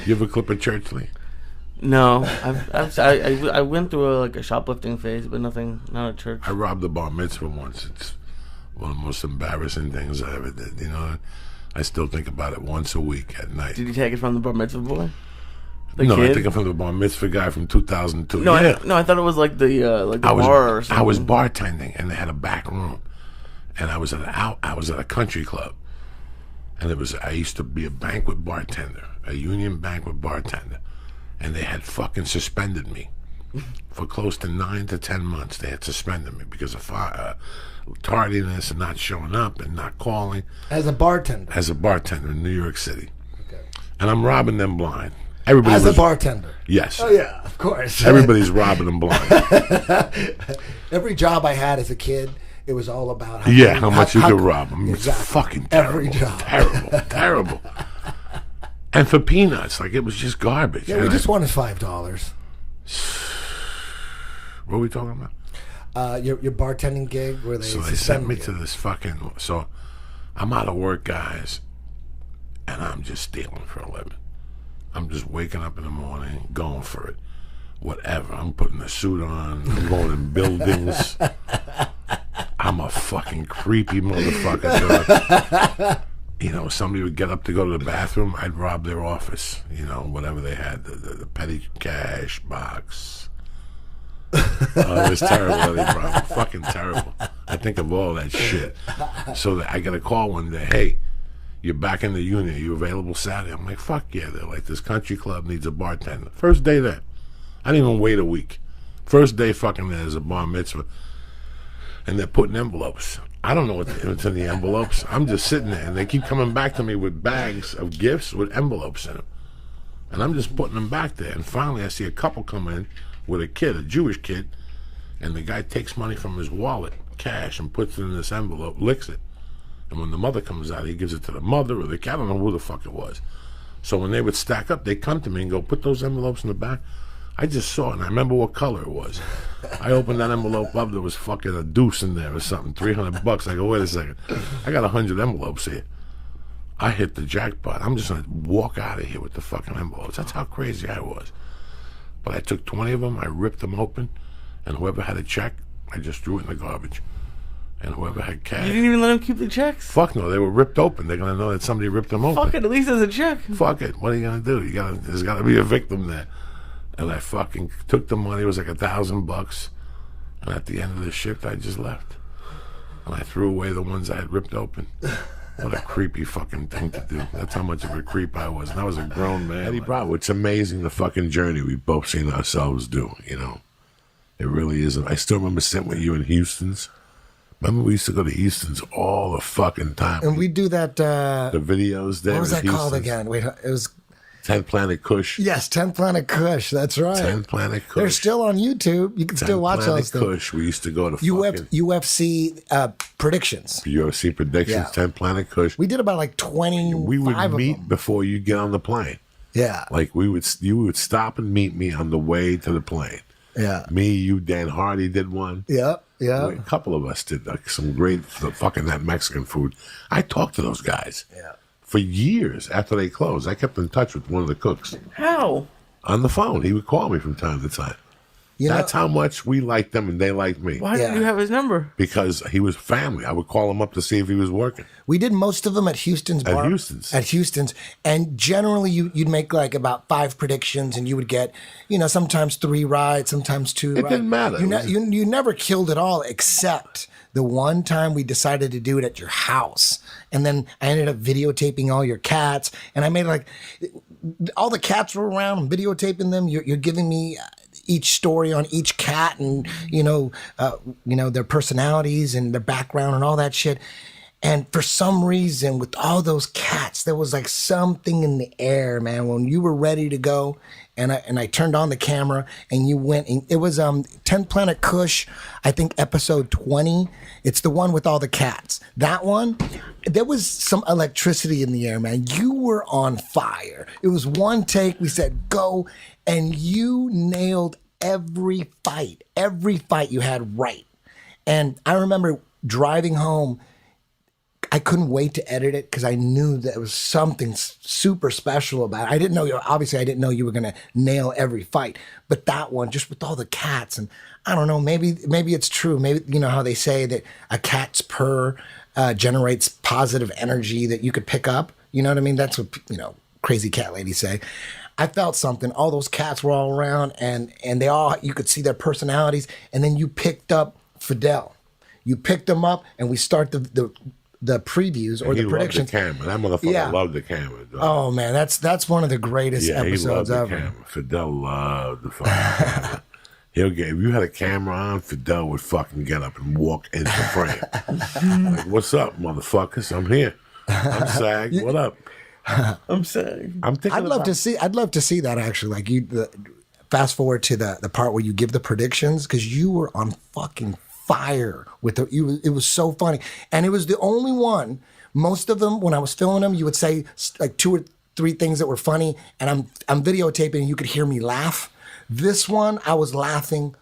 You ever clip a church, Lee? No, I went through a shoplifting phase, but not a church. I robbed a bar mitzvah once. It's one of the most embarrassing things I ever did. You know, I still think about it once a week at night. Did you take it from the bar mitzvah boy? No, I think I'm from the bar mitzvah guy from 2002. No, yeah. I thought it was like the bar or something. I was bartending, and they had a back room, and I was at a country club, and I used to be a banquet bartender, a union banquet bartender, and they had fucking suspended me for close to 9 to 10 months. They had suspended me because of tardiness and not showing up and not calling. As a bartender? As a bartender in New York City. Okay. And I'm robbing them blind. A bartender? Yes. Oh, yeah, of course. Everybody's robbing them blind. Every job I had as a kid, it was all about how much you could rob them. Exactly. It's fucking terrible. Every job. Terrible. And for peanuts, like it was just garbage. Yeah, we just wanted $5. What are we talking about? Your bartending gig where they sent me to this fucking. So I'm out of work, guys, and I'm just stealing for a living. I'm just waking up in the morning, going for it. Whatever. I'm putting a suit on. I'm going in buildings. I'm a fucking creepy motherfucker. You know, somebody would get up to go to the bathroom, I'd rob their office. You know, whatever they had, the petty cash box. It was terrible. Fucking terrible. I think of all that shit. So I got a call one day, hey, you're back in the union. Are you available Saturday? I'm like, fuck yeah. They're like, this country club needs a bartender. First day there. I didn't even wait a week. First day fucking there's a bar mitzvah. And they're putting envelopes. I don't know what's in the envelopes. I'm just sitting there, and they keep coming back to me with bags of gifts with envelopes in them. And I'm just putting them back there. And finally I see a couple come in with a kid, a Jewish kid, and the guy takes money from his wallet, cash, and puts it in this envelope, licks it. And when the mother comes out, he gives it to the mother or the kid. I don't know who the fuck it was. So when they would stack up, they come to me and go, put those envelopes in the back. I just saw it, and I remember what color it was. I opened that envelope up. There was fucking a deuce in there or something, $300. I go, wait a second. I got 100 envelopes here. I hit the jackpot. I'm just going to walk out of here with the fucking envelopes. That's how crazy I was. But I took 20 of them. I ripped them open, and whoever had a check, I just threw it in the garbage. And whoever had cash. You didn't even let them keep the checks? Fuck no, they were ripped open. They're going to know that somebody ripped them open. Fuck it, at least there's a check. Fuck it. What are you going to do? There's got to be a victim there. And I fucking took the money. It was like $1,000. And at the end of the shift, I just left. And I threw away the ones I had ripped open. What a creepy fucking thing to do. That's how much of a creep I was. And I was a grown man. Eddie Bravo, it's amazing the fucking journey we've both seen ourselves do, you know. It really is. I still remember sitting with you in Houston's. Remember we used to go to Houston's all the fucking time. And we do that. The videos there. What was that called again? Wait, it was 10th Planet Kush. Yes, 10th Planet Kush. That's right. 10th Planet Kush. They're still on YouTube. You can still watch those things. Kush. We used to go to UFC predictions. UFC predictions. Yeah. 10th Planet Kush. We did about like 25 We would of meet them. before you get on the plane. Yeah. Like you would stop and meet me on the way to the plane. Yeah. Me, you, Dan Hardy did one. Yeah. Yeah. A couple of us did like some great fucking that Mexican food. I talked to those guys. Yeah. For years after they closed. I kept in touch with one of the cooks. How? On the phone. He would call me from time to time. That's how much we liked them and they liked me. Why did you have his number? Because he was family. I would call him up to see if he was working. We did most of them at Houston's bar. At Houston's. And generally you'd make like about 5 predictions and you would get, sometimes 3 right, sometimes 2 right. It didn't matter. You never killed it all except the one time we decided to do it at your house. And then I ended up videotaping all your cats. And I made like, all the cats were around and videotaping them. You're giving me each story on each cat and, their personalities and their background and all that shit. And for some reason, with all those cats, there was like something in the air, man. When you were ready to go, and I turned on the camera, and you went. And it was 10th Planet Kush, I think episode 20. It's the one with all the cats. That one, there was some electricity in the air, man. You were on fire. It was one take. We said go, and you nailed every fight you had right. And I remember driving home. I couldn't wait to edit it because I knew that it was something super special about it. I didn't know, obviously I didn't know you were going to nail every fight, but that one, just with all the cats, and I don't know, maybe it's true. Maybe, you know how they say that a cat's purr generates positive energy that you could pick up. You know what I mean? That's what, you know, crazy cat ladies say. I felt something. All those cats were all around, and they all, you could see their personalities. And then you picked up Fidel. You picked him up, and we start the previews or the predictions. He loved the camera. That motherfucker loved the camera. Dog. Oh man, that's one of the greatest episodes he loved ever. The camera. Fidel loved the fucking camera. If you had a camera on, Fidel would fucking get up and walk into the frame. Like, what's up, motherfuckers? I'm here. I'm SAG. What up? I'm saying. I'd love to see that actually. Like fast forward to the part where you give the predictions, because you were on fucking fire with it was so funny, and it was the only one. Most of them, when I was filming them, you would say like 2 or 3 things that were funny, and I'm videotaping, and you could hear me laugh. This one, I was laughing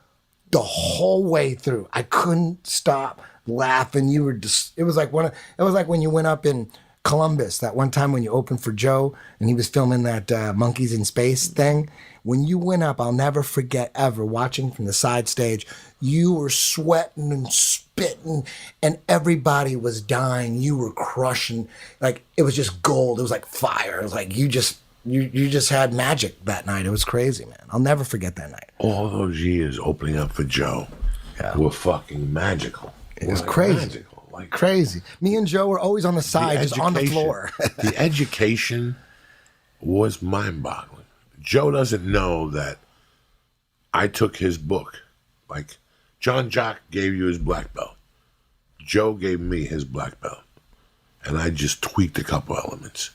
the whole way through. I couldn't stop laughing. You were just. It was like when you went up in Columbus that one time when you opened for Joe and he was filming that Monkeys in Space thing. When you went up, I'll never forget ever watching from the side stage. You were sweating and spitting, and everybody was dying. You were crushing, like it was just gold. It was like fire. It was like you just had magic that night. It was crazy, man. I'll never forget that night. All those years opening up for Joe were fucking magical. It was crazy. Magical. Like crazy. Me and Joe were always on the side, just on the floor. The education was mind-boggling. Joe doesn't know that I took his book. Like, John Jock gave you his black belt. Joe gave me his black belt. And I just tweaked a couple elements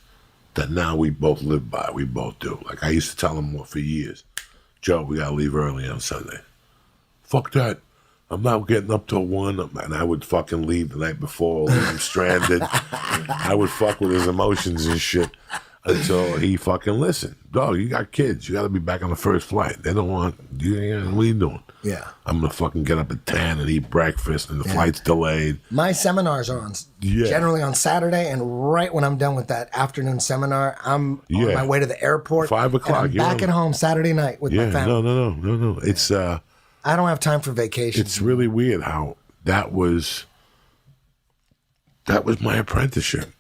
that now we both live by. We both do. Like, I used to tell him for years, Joe, we got to leave early on Sunday. Fuck that. I'm not getting up till 1, and I would fucking leave the night before, leave him stranded. I would fuck with his emotions and shit until he fucking listened. Dog, you got kids. You got to be back on the first flight. They don't want, what are you doing? Yeah. I'm going to fucking get up at 10 and eat breakfast, and the flight's delayed. My seminars are generally on Saturday, and right when I'm done with that afternoon seminar, I'm on my way to the airport. 5 o'clock. And I'm back at home Saturday night with my family. No. It's... I don't have time for vacation. It's really weird how that was my apprenticeship.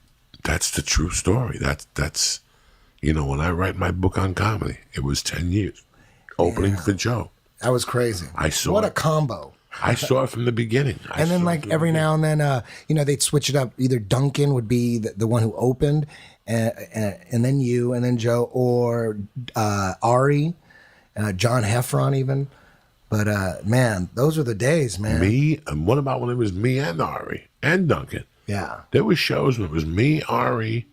That's the true story. That's when I write my book on comedy, it was 10 years. Opening for Joe. That was crazy. What a combo. I saw it from the beginning. And then like every now and then, they'd switch it up. Either Duncan would be the one who opened, and then you, and then Joe, or Ari, John Heffron even. But man, those were the days, man. Me, and what about when it was me and Ari and Duncan? Yeah. There was shows when it was me, Ari,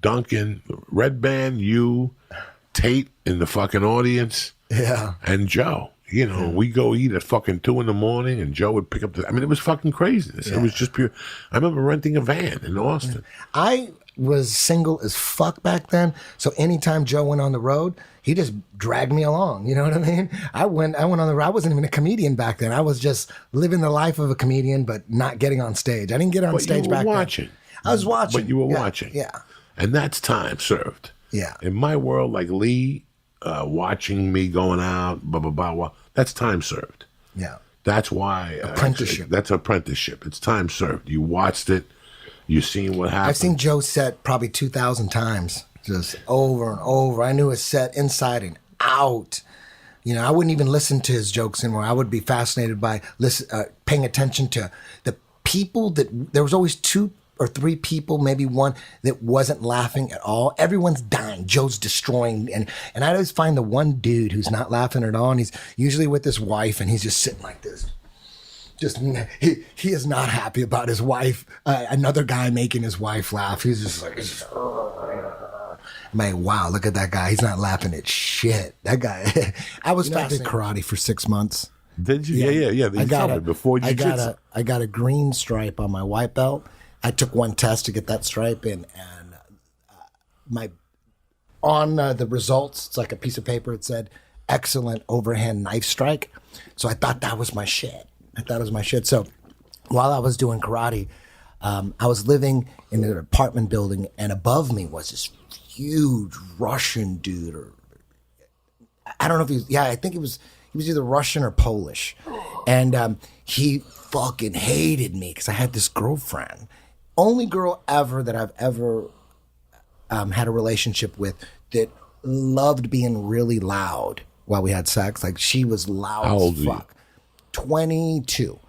Duncan, Red Band, you, Tate in the fucking audience. Yeah. And Joe. We go eat at fucking 2 a.m, and Joe would pick up it was fucking craziness. Yeah. It was just pure. I remember renting a van in Austin. I was single as fuck back then, so anytime Joe went on the road, he just dragged me along. You know what I mean? I went on the road. I wasn't even a comedian back then. I was just living the life of a comedian, but not getting on stage. I didn't get on stage back watching. then. I was watching. But you were watching. Yeah. And that's time served. Yeah. In my world, like Lee, watching me going out, blah, blah, blah, blah, that's time served. Yeah. That's why. Apprenticeship. That's apprenticeship. It's time served. You watched it. You've seen what happened. I've seen Joe's set probably 2,000 times, just over and over. I knew his set inside and out. I wouldn't even listen to his jokes anymore. I would be fascinated by paying attention to the people there was always 2 or 3 people, maybe one, that wasn't laughing at all. Everyone's dying. Joe's destroying. And I always find the one dude who's not laughing at all, and he's usually with his wife, and he's just sitting like this. He is not happy about his wife. Another guy making his wife laugh. He's just like, I'm like, wow, look at that guy. He's not laughing at shit. That guy. I was fascinated. I did karate for 6 months. Did you? Yeah. I got a green stripe on my white belt. I took one test to get that stripe, and on the results, it's like a piece of paper. It said excellent overhand knife strike. So I thought that was my shit. So while I was doing karate, I was living in an apartment building, and above me was this huge Russian dude, or I don't know if he was, I think he was either Russian or Polish. And he fucking hated me because I had this girlfriend. Only girl ever that I've ever had a relationship with that loved being really loud while we had sex. Like, she was loud How old as were fuck. 22.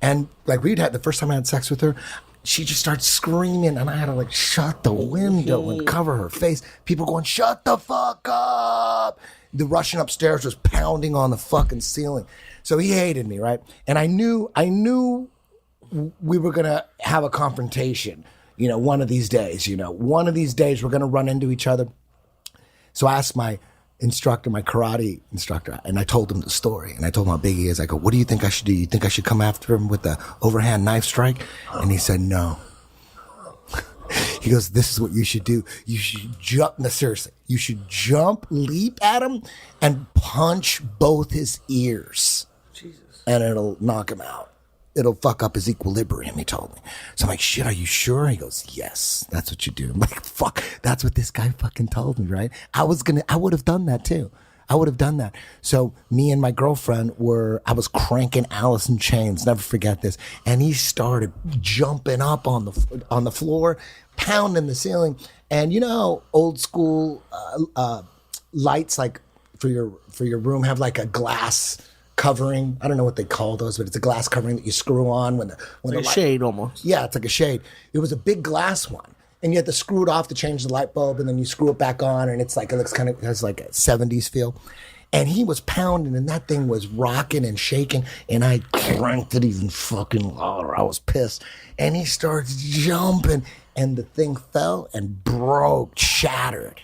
And like, we'd had the first time I had sex with her, she just started screaming, and I had to like shut the window and cover her face. People going, "Shut the fuck up!" The Russian upstairs was pounding on the fucking ceiling. So he hated me, right? And I knew we were gonna have a confrontation. One of these days. One of these days we're gonna run into each other. So I asked my karate instructor, and I told him the story, and I told him how big he is. I go, "What do you think I should do? You think I should come after him with the overhand knife strike?" And he said, "No." He goes, "This is what you should do. You should jump." No, seriously, you should leap at him, and punch both his ears. Jesus. And it'll knock him out. It'll fuck up his equilibrium, he told me. So I'm like, "Shit, are you sure?" He goes, "Yes, that's what you do." I'm like, fuck, that's what this guy fucking told me, right? I would have done that too. I would have done that. So me and my girlfriend I was cranking Alice in Chains, never forget this. And he started jumping up on the floor, pounding the ceiling. And old school lights, like for your room, have like a glass covering. I don't know what they call those, but it's a glass covering that you screw on when the light, shade almost. Yeah, it's like a shade. It was a big glass one, and you had to screw it off to change the light bulb, and then you screw it back on, and it has like a 70s feel. And he was pounding, and that thing was rocking and shaking, and I cranked it even fucking louder. I was pissed, and he started jumping, and the thing fell and broke, shattered.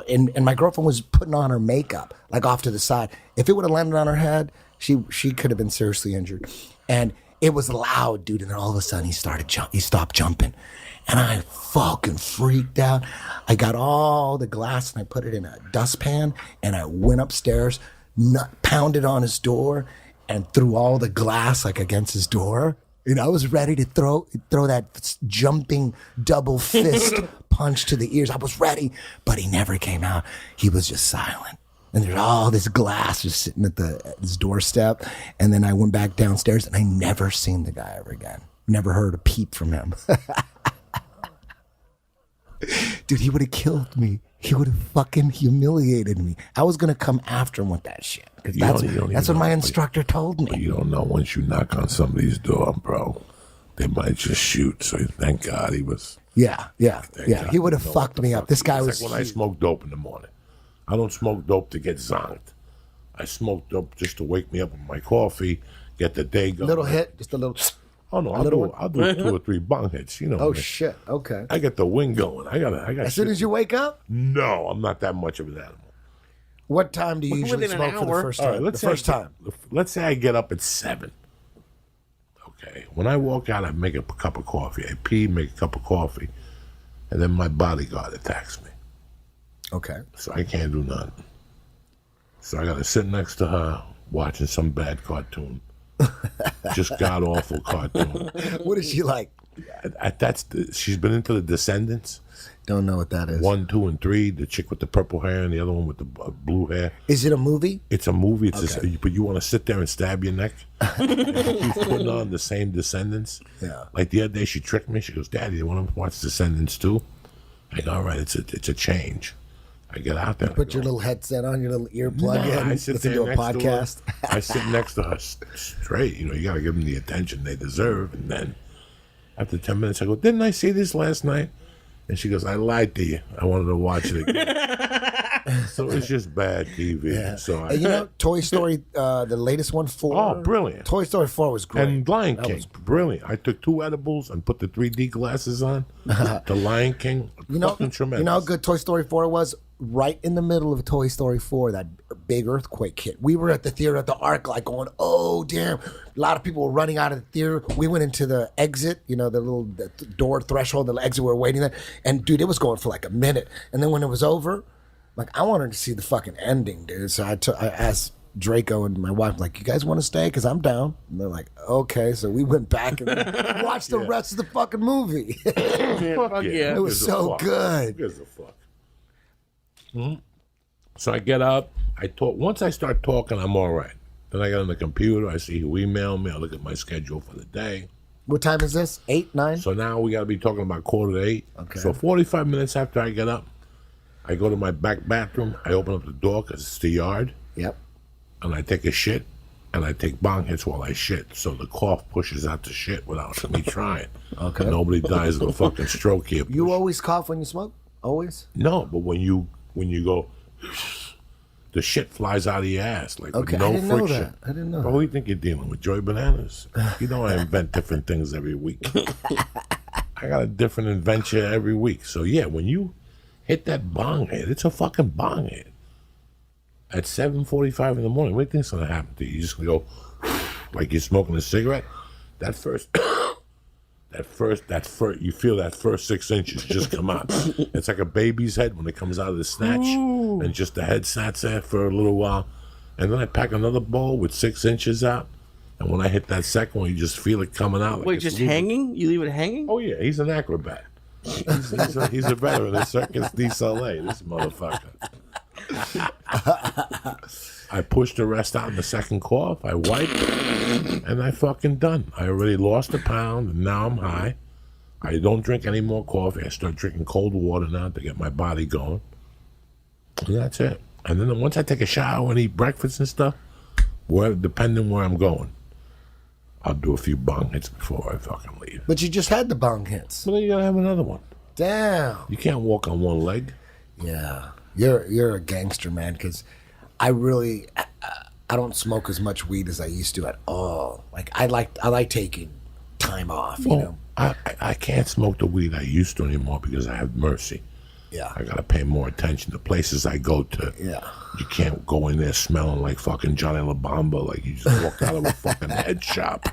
And my girlfriend was putting on her makeup, like off to the side. If it would have landed on her head, she could have been seriously injured. And it was loud, dude. And then all of a sudden he stopped jumping. And I fucking freaked out. I got all the glass and I put it in a dustpan, and I went upstairs, pounded on his door, and threw all the glass like against his door. And I was ready to throw that jumping double fist punch to the ears. I was ready, but he never came out. He was just silent. And there's all this glass just sitting at his doorstep. And then I went back downstairs, and I never seen the guy ever again. Never heard a peep from him. Dude, he would have killed me. He would have fucking humiliated me. I was going to come after him with that shit. Because that's what my instructor told me. But you don't know, once you knock on somebody's door, bro, they might just shoot. So thank God he was. Yeah. He would have fucked me up. This guy was like when I smoke dope in the morning. I don't smoke dope to get zonked. I smoke dope just to wake me up with my coffee, get the day going. Little hit, just a little. Oh no, I'll do 2 or 3 bong hits. Oh shit. Okay. I get the wind going. I got. As soon as you wake up. No, I'm not that much of an animal. What time do you usually smoke for the first time? All right, let's say I get up at 7. Okay. When I walk out, I make a cup of coffee. I pee, make a cup of coffee, and then my bodyguard attacks me. Okay. So I can't do nothing. So I got to sit next to her watching some bad cartoon. Just god awful cartoon. What is she like? She's been into the Descendants. Don't know what that is. 1, 2, and 3. The chick with the purple hair and the other one with the blue hair. Is it a movie? It's a movie. But you want to sit there and stab your neck? She's putting on the same Descendants. Yeah. Like the other day, she tricked me. She goes, "Daddy, you want to watch Descendants too?" I go, "All right, it's a change." I get out there. Put your little headset on, your little earplug in. I sit listen there to a podcast. I sit next to her straight. You got to give them the attention they deserve. And then after 10 minutes, I go, "Didn't I see this last night?" And she goes, "I lied to you. I wanted to watch it again." So it's just bad TV. Yeah. So Toy Story, the latest one, 4. Oh, brilliant. Toy Story 4 was great. And Lion King, brilliant. I took 2 edibles and put the 3D glasses on. The Lion King, fucking tremendous. You know how good Toy Story 4 was? Right in the middle of Toy Story 4, that big earthquake hit. We were at the theater at the Arc, like going, "Oh, damn." A lot of people were running out of the theater. We went into the exit, the little door threshold, the exit we were waiting there. And, dude, it was going for like a minute. And then when it was over, like, I wanted to see the fucking ending, dude. So I asked Draco and my wife like, you guys want to stay? Because I'm down. And they're like, okay. So we went back and watched the rest of the fucking movie. Fuck yeah. It was so good. Who gives a fuck? Mm-hmm. So I get up. I talk. Once I start talking, I'm all right. Then I get on the computer. I see who emailed me. I look at my schedule for the day. What time is this? 8, 9? So now we got to be talking about 7:45. Okay. So 45 minutes after I get up, I go to my back bathroom. I open up the door because it's the yard. Yep. And I take a shit. And I take bong hits while I shit. So the cough pushes out the shit without me trying. Okay. And nobody dies of a fucking stroke here. You always cough when you smoke? Always? No, but when you go, the shit flies out of your ass like Okay, with no I didn't know friction. that. I didn't know Well, who do you think you're dealing with? Joy Bananas? You know I invent different things every week. I got a different invention every week. So yeah, when you hit that bong hit, it's a fucking bong hit. At 7:45 in the morning, what do you think's gonna happen to you? You just gonna go like you're smoking a cigarette? That first, you feel that first 6 inches just come out. It's like a baby's head when it comes out of the snatch, and just the head sat there for a little while, and then I pack another bowl with 6 inches out, and when I hit that second one, you just feel it coming out. Like Wait, just hanging? You leave it hanging? Oh yeah, he's an acrobat. He's a veteran of Circus du Soleil. This motherfucker. I pushed the rest out in the second cough. I wiped, and I fucking done. I already lost a pound, and now I'm high. I don't drink any more coffee. I start drinking cold water now to get my body going. And that's it. And then once I take a shower and eat breakfast and stuff, depending where I'm going, I'll do a few bong hits before I fucking leave. But you just had the bong hits. Well, then you gotta have another one. Damn. You can't walk on one leg. Yeah. You're a gangster, man, because I don't smoke as much weed as I used to at all. Like I like taking time off, you know. I can't smoke the weed I used to anymore because I have mercy. Yeah. I gotta pay more attention to places I go to. Yeah. You can't go in there smelling like fucking Johnny La Bamba, like you just walked out of a fucking head shop.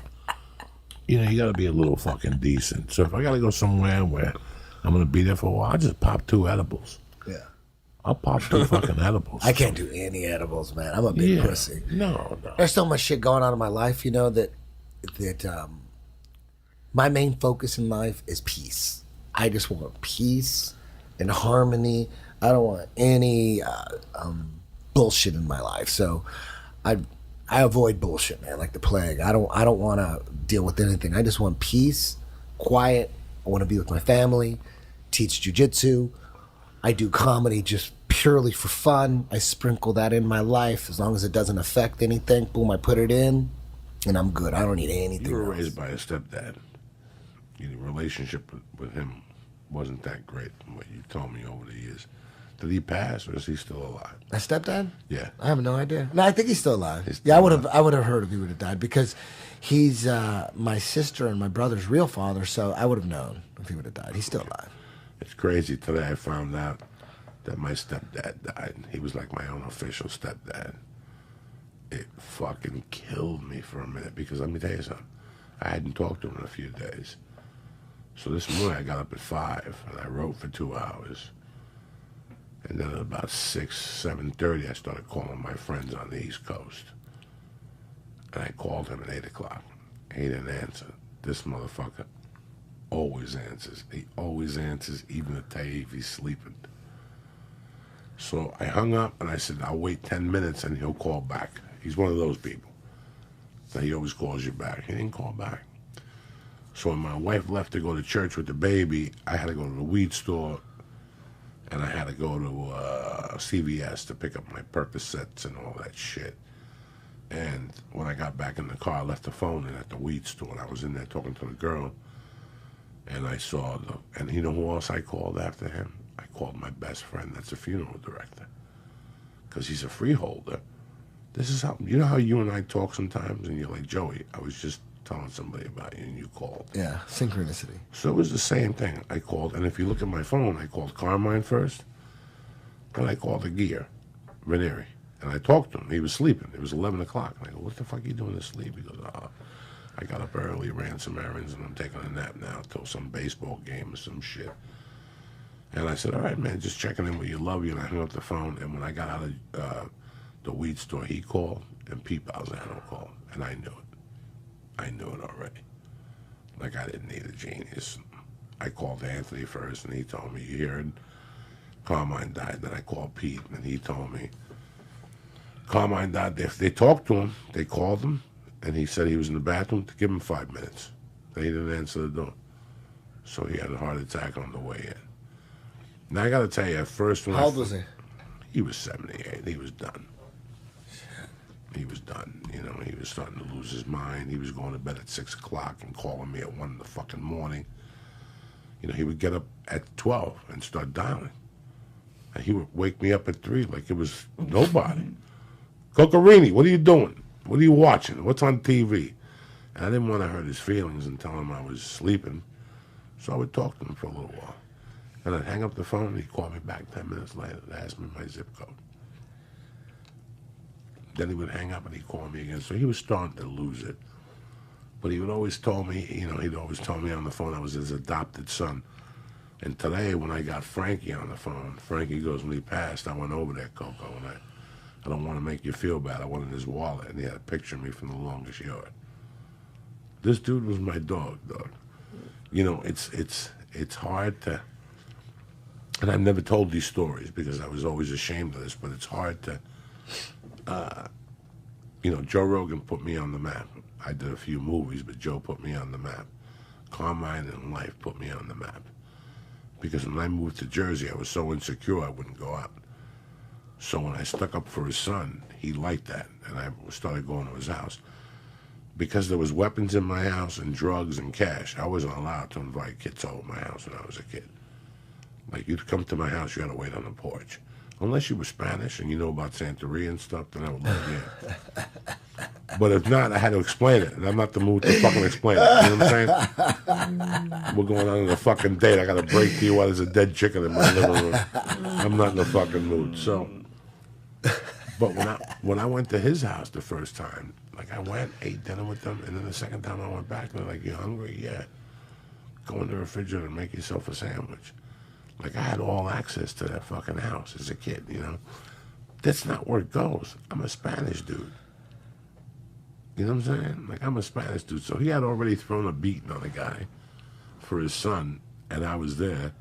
You know, you gotta be a little fucking decent. So if I gotta go somewhere where I'm gonna be there for a while, I just pop 2 edibles. Yeah. I'll pop 2 fucking edibles. I can't do any edibles, man. I'm a big pussy. No. There's so much shit going on in my life, you know, that my main focus in life is peace. I just want peace and harmony. I don't want any bullshit in my life. So I avoid bullshit, man, like the plague. I don't want to deal with anything. I just want peace, quiet. I want to be with my family, teach jujitsu. I do comedy just purely for fun. I sprinkle that in my life as long as it doesn't affect anything. Boom, I put it in, and I'm good. I don't need anything You were else. raised by a stepdad. Your relationship with him wasn't that great from what you told me over the years. Did he pass or is he still alive? My stepdad? Yeah. I have no idea. No, I think he's still alive. He's still I would have heard if he would have died because he's my sister and my brother's real father, so I would have known if he would have died. He's still alive. It's crazy. Today I found out that my stepdad died. He was like my own official stepdad. It fucking killed me for a minute because let me tell you something. I hadn't talked to him in a few days. So this morning I got up at 5 and I wrote for 2 hours. And then at about 7:30 I started calling my friends on the East Coast. And I called him at 8 o'clock. He didn't answer. This motherfucker always answers. He always answers, even to tell you if he's sleeping. So I hung up and I said, I'll wait 10 minutes and he'll call back. He's one of those people. So he always calls you back. He didn't call back. So when my wife left to go to church with the baby, I had to go to the weed store and I had to go to CVS to pick up my Percocets and all that shit. And when I got back in the car, I left the phone in at the weed store and I was in there talking to the girl. And I saw and you know who else I called after him? I called my best friend that's a funeral director. Because he's a freeholder. This is how, you know how you and I talk sometimes and you're like, Joey, I was just telling somebody about you and you called. Yeah, synchronicity. So it was the same thing. I called, and if you look at my phone, I called Carmine first. Then I called the gear, Ranieri. And I talked to him. He was sleeping. It was 11 o'clock. And I go, what the fuck are you doing to sleep? He goes, I got up early, ran some errands, and I'm taking a nap now till some baseball game or some shit. And I said, all right, man, just checking in with you. Love you. And I hung up the phone. And when I got out of the weed store, he called. And Pete Balzano called, and I knew it. I knew it already. Like, I didn't need a genius. I called Anthony first, and he told me, you heard Carmine died. Then I called Pete, and he told me Carmine died. They talked to him. They called him, and he said he was in the bathroom to give him 5 minutes. They didn't answer the door. So he had a heart attack on the way in. Now, I got to tell you, at first... How old was he? He was 78. He was done. He was done. You know, he was starting to lose his mind. He was going to bed at 6 o'clock and calling me at 1 in the fucking morning. You know, he would get up at 12 and start dialing. And he would wake me up at 3 like it was nobody. Cocarini, what are you doing? What are you watching? What's on TV? And I didn't want to hurt his feelings and tell him I was sleeping. So I would talk to him for a little while. And I'd hang up the phone and he'd call me back 10 minutes later to ask me my zip code. Then he would hang up and he'd call me again. So he was starting to lose it. But he would always tell me, you know, he'd always tell me on the phone I was his adopted son. And today when I got Frankie on the phone, Frankie goes, when he passed, I went over there, Coco, and I don't want to make you feel bad. I wanted his wallet, and he had a picture of me from the longest yard. This dude was my dog. You know, it's hard to, and I've never told these stories because I was always ashamed of this, but it's hard to, you know, Joe Rogan put me on the map. I did a few movies, but Joe put me on the map. Carmine and Life put me on the map. Because when I moved to Jersey, I was so insecure I wouldn't go out. So when I stuck up for his son, he liked that, and I started going to his house. Because there was weapons in my house and drugs and cash, I wasn't allowed to invite kids over my house when I was a kid. Like, you'd come to my house, you had to wait on the porch. Unless you were Spanish and you know about Santeria and stuff, then I would let you in. But if not, I had to explain it, and I'm not the mood to fucking explain it. You know what I'm saying? We're going on a fucking date. I got to break to you while there's a dead chicken in my living room. I'm not in the fucking mood. So, but when I went to his house the first time, like I went, ate dinner with them, and then the second time I went back, they're like, "You hungry? Yeah. Go in the refrigerator and make yourself a sandwich." Like, I had all access to that fucking house as a kid, you know? That's not where it goes. I'm a Spanish dude. You know what I'm saying? Like, I'm a Spanish dude. So he had already thrown a beating on a guy for his son, and I was there.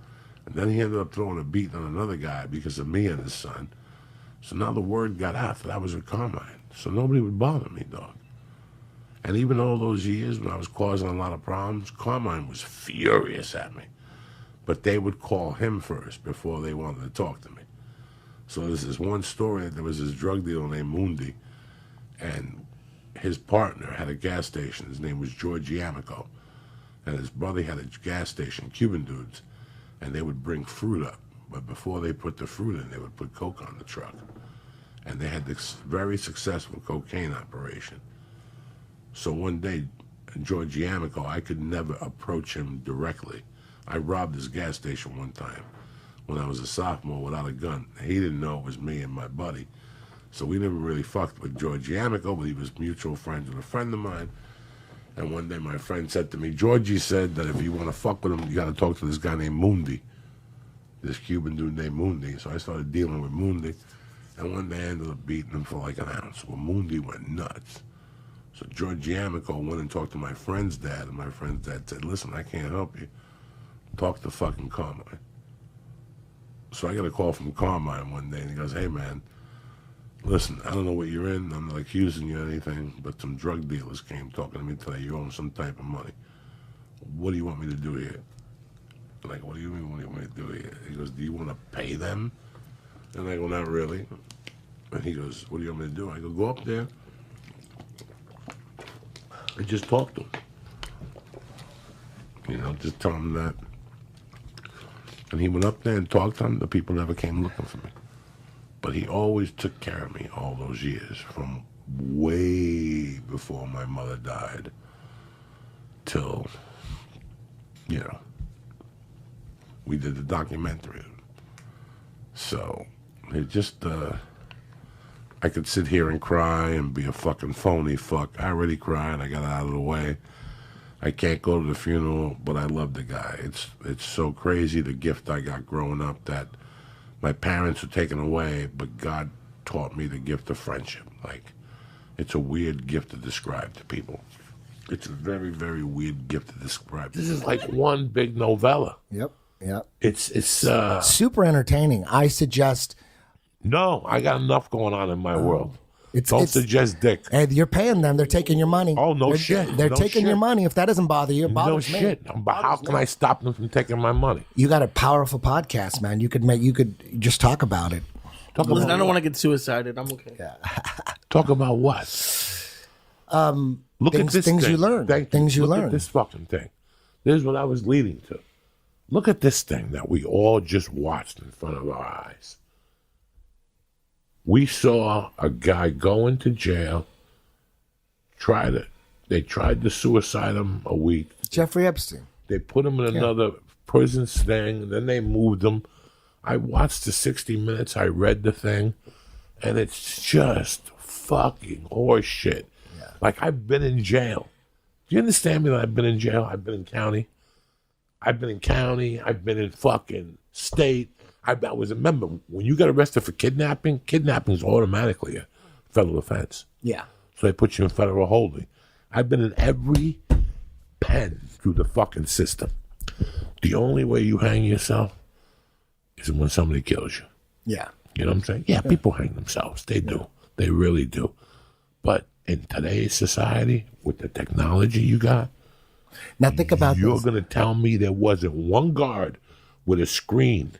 And then he ended up throwing a beating on another guy because of me and his son. So now the word got out that I was with Carmine. So nobody would bother me, dog. And even all those years when I was causing a lot of problems, Carmine was furious at me. But they would call him first before they wanted to talk to me. So there's this one story that there was this drug dealer named Mundi, and his partner had a gas station. His name was George Yamico. And his brother had a gas station, Cuban dudes, and they would bring fruit up. But before they put the fruit in, they would put coke on the truck. And they had this very successful cocaine operation. So one day, George Yamico, I could never approach him directly. I robbed his gas station one time when I was a sophomore without a gun. He didn't know it was me and my buddy. So we never really fucked with George Yamico, but he was mutual friends with a friend of mine. And one day my friend said to me, Georgie said that if you want to fuck with him, you got to talk to this guy named Mundi. This Cuban dude named Mundi. So I started dealing with Mundi. And one day I ended up beating him for like an ounce. Well, Mundi went nuts. So George Yamico went and talked to my friend's dad, and my friend's dad said, listen, I can't help you. Talk to fucking Carmine. So I got a call from Carmine one day, and he goes, hey, man, listen, I don't know what you're in. I'm not accusing you of anything, but some drug dealers came talking to me today. You owe them some type of money. What do you want me to do here? I'm like, what do you mean, what do you want me to do here? He goes, do you want to pay them? And I go, not really. And he goes, what do you want me to do? I go up there and just talk to him. You know, just tell him that. And he went up there and talked to him. The people never came looking for me. But he always took care of me all those years, from way before my mother died till, you know, we did the documentary. So it just, I could sit here and cry and be a fucking phony fuck. I already cried. I got out of the way. I can't go to the funeral, but I love the guy. It's so crazy, the gift I got growing up, that my parents were taken away, but God taught me the gift of friendship. Like, It's a weird gift to describe to people. It's a very, very weird gift to describe. This is like one big novella. Yep. It's Super entertaining. I suggest. No, I got enough going on in my world. Don't It's suggest dick. And you're paying them. They're taking your money. Oh, no They're, shit. They're No taking your shit. money. If that doesn't bother you, it No bothers me. shit. But how can I stop them from taking my money? You got a powerful podcast, man. You could just talk about it. Listen, I don't want to get suicided. I'm okay. Yeah. Talk about what? Look at this things thing. you learn. Thank Things you Look learn. at this fucking thing. This is what I was leading to. Look at this thing that we all just watched in front of our eyes. We saw a guy go into jail. They tried to suicide him a week. Jeffrey Epstein. They put him in another prison thing. Then they moved him. I watched the 60 Minutes. I read the thing. And it's just fucking horse shit. Yeah. Like, I've been in jail. Do you understand me that I've been in jail? I've been in county. I've been in fucking state. I was a member. When you get arrested for kidnapping is automatically a federal offense. Yeah. So they put you in federal holding. I've been in every pen through the fucking system. The only way you hang yourself is when somebody kills you. Yeah. You know what I'm saying? Yeah, people hang themselves. They do. They really do. But in today's society, with the technology you got, now think about you're this. going to tell me there wasn't one guard with a screen.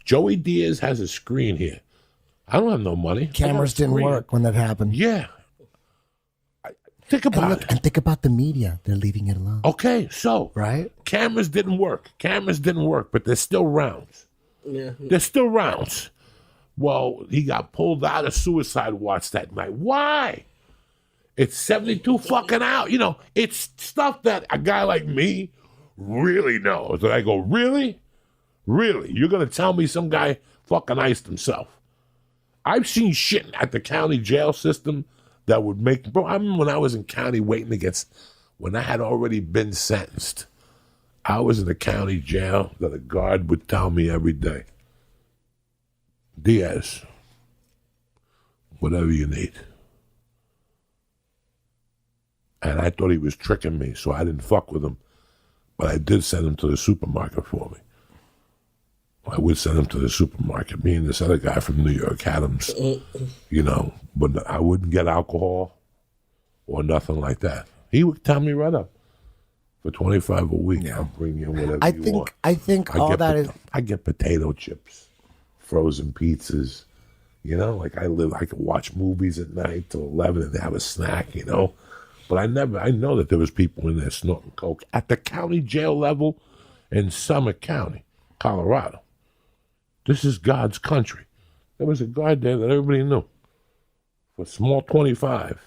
Joey Diaz has a screen here. I don't have no money. Cameras didn't work when that happened. Yeah. Think about it. And think about the media. They're leaving it alone. Okay, so Right? cameras didn't work, but there's still rounds. Yeah. There's still rounds. Well, he got pulled out of suicide watch that night. Why? It's 72 fucking out. You know, it's stuff that a guy like me really knows. And I go, really? Really? You're going to tell me some guy fucking iced himself? I've seen shit at the county jail system that would make... Bro, I remember when I was in county waiting against... When I had already been sentenced, I was in the county jail that a guard would tell me every day, Diaz, whatever you need. And I thought he was tricking me, so I didn't fuck with him. But I did send him to the supermarket for me. I would send him to the supermarket, me and this other guy from New York, Adams, you know, but I wouldn't get alcohol or nothing like that. He would tell me right up, for $25 a week, I'll bring you whatever you want. I think all that is... I get potato chips, frozen pizzas, you know, like I could watch movies at night till 11 and have a snack, you know. But I know that there was people in there snorting coke at the county jail level in Summit County, Colorado. This is God's country. There was a guard there that everybody knew. For small 25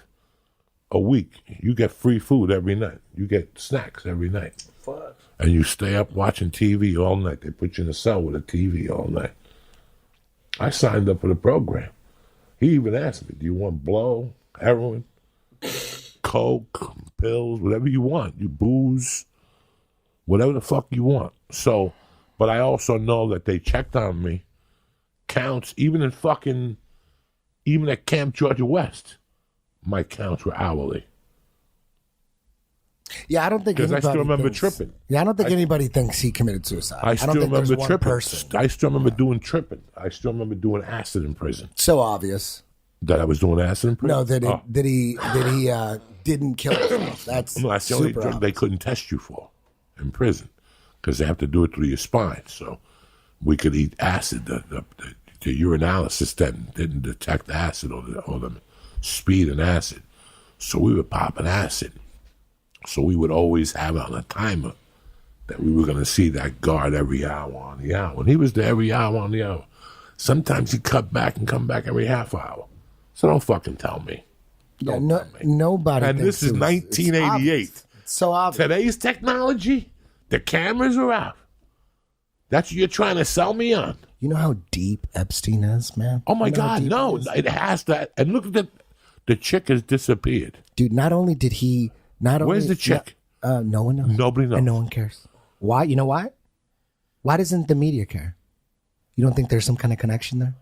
a week, you get free food every night. You get snacks every night. Fuck. And you stay up watching TV all night. They put you in a cell with a TV all night. I signed up for the program. He even asked me, do you want blow, heroin, coke, pills, whatever you want. You booze, whatever the fuck you want. So, but I also know that they checked on me. Counts, even at Camp Georgia West, my counts were hourly. Yeah, I don't think Because I anybody still remember thinks- tripping. Yeah, I don't think anybody thinks he committed suicide. I don't still think remember there's one tripping. person. I still remember doing tripping. I still remember doing acid in prison. So obvious. That I was doing acid in prison? No, that he didn't kill himself. That's No, that's the only super drug they obvious. couldn't test you for in prison because they have to do it through your spine. So we could eat acid. The urinalysis didn't detect acid or the speed in acid. So we were popping acid. So we would always have it on a timer that we were going to see that guard every hour on the hour. And he was there every hour on the hour. Sometimes he'd cut back and come back every half hour. So don't fucking tell me. Yeah, Don't tell me. nobody. And thinks this is it was- 1988. It's so obvious. Today's technology, the cameras are out. That's what you're trying to sell me on. You know how deep Epstein is, man? Oh my You know how God, deep no! it is? It has that. And look at the chick has disappeared. Dude, not only did he, not only Where's the chick? No one knows. Nobody knows. And no one cares. Why? You know why? Why doesn't the media care? You don't think there's some kind of connection there?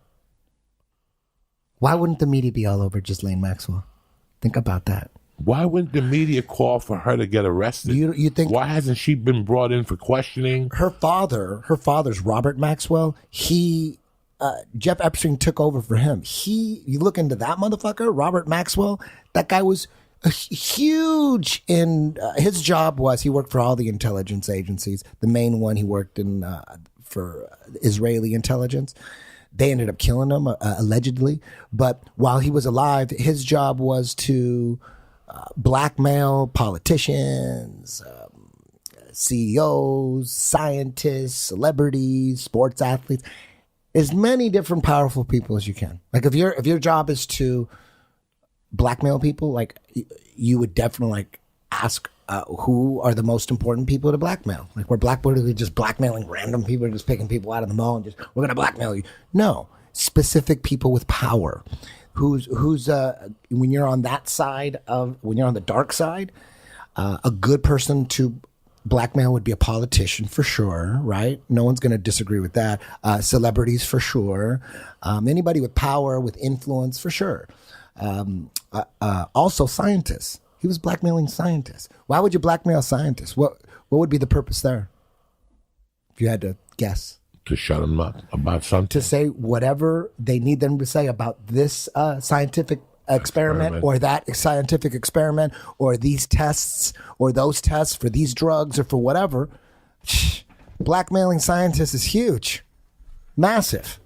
Why wouldn't the media be all over Ghislaine Maxwell? Think about that. Why wouldn't the media call for her to get arrested? You think why hasn't she been brought in for questioning? Her father's Robert Maxwell. Jeff Epstein took over for him. You look into that motherfucker, Robert Maxwell. That guy was huge in his job was he worked for all the intelligence agencies. The main one he worked in for Israeli intelligence. They ended up killing him allegedly. But while he was alive, his job was to blackmail politicians, CEOs, scientists, celebrities, sports athletes, as many different powerful people as you can. Like if your job is to blackmail people, like you would definitely like ask who are the most important people to blackmail. Like we're just blackmailing random people, just picking people out of the mall and just we're gonna blackmail you. No, specific people with power. Who's when you're on that side when you're on the dark side, a good person to blackmail would be a politician for sure, right? No one's going to disagree with that. Celebrities for sure. Anybody with power, with influence for sure. Also scientists. He was blackmailing scientists. Why would you blackmail scientists? What would be the purpose there? If you had to guess. To shut them up about something. To say whatever they need them to say about this scientific experiment or that scientific experiment or these tests or those tests for these drugs or for whatever. Blackmailing scientists is huge. Massive.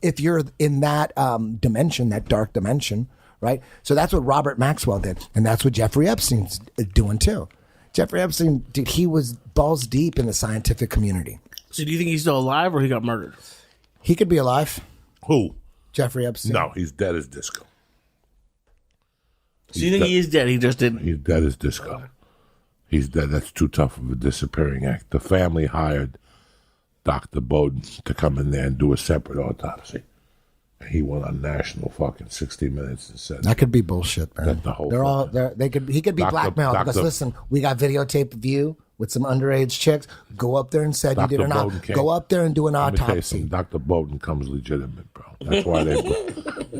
If you're in that dimension, that dark dimension, right? So that's what Robert Maxwell did. And that's what Jeffrey Epstein's doing too. Jeffrey Epstein, dude, he was balls deep in the scientific community. So do you think he's still alive or he got murdered? He could be alive. Who? Jeffrey Epstein. No, he's dead as disco. So you think he is dead? He just didn't. He's dead as disco. He's dead. That's too tough of a disappearing act. The family hired Dr. Bowden to come in there and do a separate autopsy. And he went on national fucking 60 Minutes and said that could be bullshit, man. That the whole They're all he could be blackmailed because listen, we got videotape of you with some underage chicks. Go up there and said you did or not. Go up there and do an autopsy. Dr. Bowden comes legitimate, bro. That's why they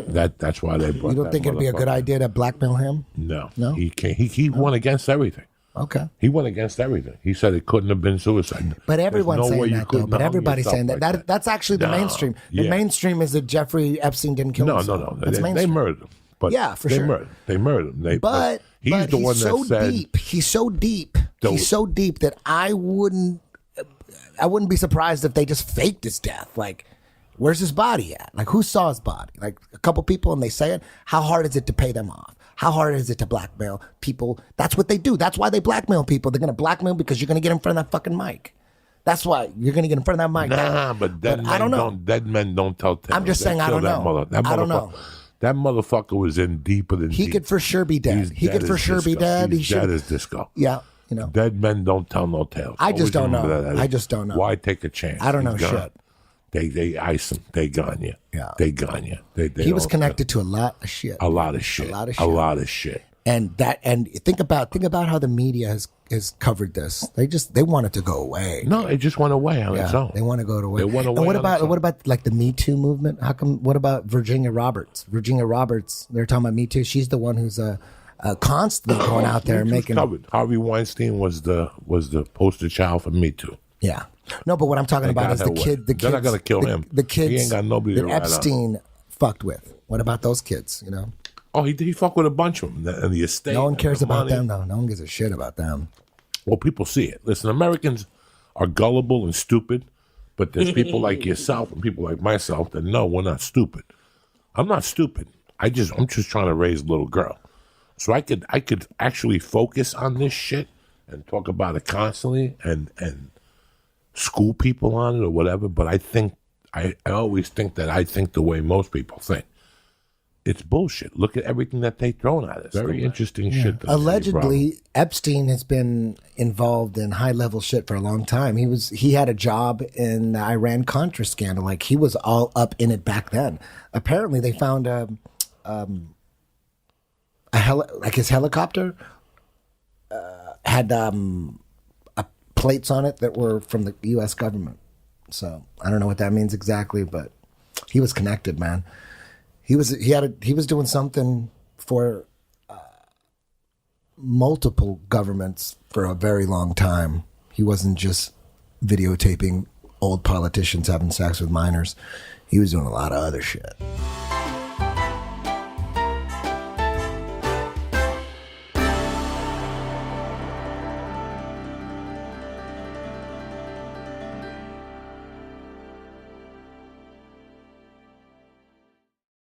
that's why they brought. You don't think it'd be a good idea to blackmail him? No. He can't. He went against everything. Okay. He went against everything. He said it couldn't have been suicide. But everyone's saying that, though. But everybody's saying that. That's actually the mainstream. The mainstream is that Jeffrey Epstein didn't kill himself. No. That's they murdered him. But yeah, for sure. They murdered him. But he's the one that said... He's so deep. He's so deep that I wouldn't be surprised if they just faked his death. Like, where's his body at? Like, who saw his body? Like, a couple people and they say it. How hard is it to pay them off? How hard is it to blackmail people? That's what they do. That's why they blackmail people. They're going to blackmail because you're going to get in front of that fucking mic. That's why you're going to get in front of that mic. Nah, but dead men don't tell tales. I'm just saying, I don't know. I don't know. That motherfucker was in deeper than He deep. could for sure be dead. He could for sure be dead. He's dead as disco. Yeah, you know. Dead men don't tell no tales. I just don't know. I just don't know. Why take a chance? I don't know shit. They ice him. They gone you. Yeah. They gone you. He was connected to a lot of shit. A lot of shit. And think about how the media has covered this. They want it to go away. No, it just went away on its own. They want to go away. They went away. And what about like the Me Too movement? How come? What about Virginia Roberts? Virginia Roberts. They're talking about Me Too. She's the one who's constantly going out there and making. Covered. Harvey Weinstein was the poster child for Me Too. Yeah. No, but what I'm talking about is the kid. The kids. They're not gonna kill him. The kids. He ain't got nobody that to ride Epstein fucked with. What about those kids? You know. Oh, he fucked with a bunch of them and the estate. No one cares about them, though. No one gives a shit about them. Well, people see it. Listen, Americans are gullible and stupid, but there's people like yourself and people like myself that know we're not stupid. I'm not stupid. I'm just trying to raise a little girl. So I could actually focus on this shit and talk about it constantly and school people on it or whatever, but I always think that I think the way most people think. It's bullshit. Look at everything that they thrown at us. Very interesting shit. Allegedly, Epstein has been involved in high level shit for a long time. He had a job in the Iran Contra scandal. Like he was all up in it back then. Apparently, they found his helicopter had plates on it that were from the U.S. government. So I don't know what that means exactly, but he was connected, man. He was doing something for multiple governments for a very long time. He wasn't just videotaping old politicians having sex with minors. He was doing a lot of other shit.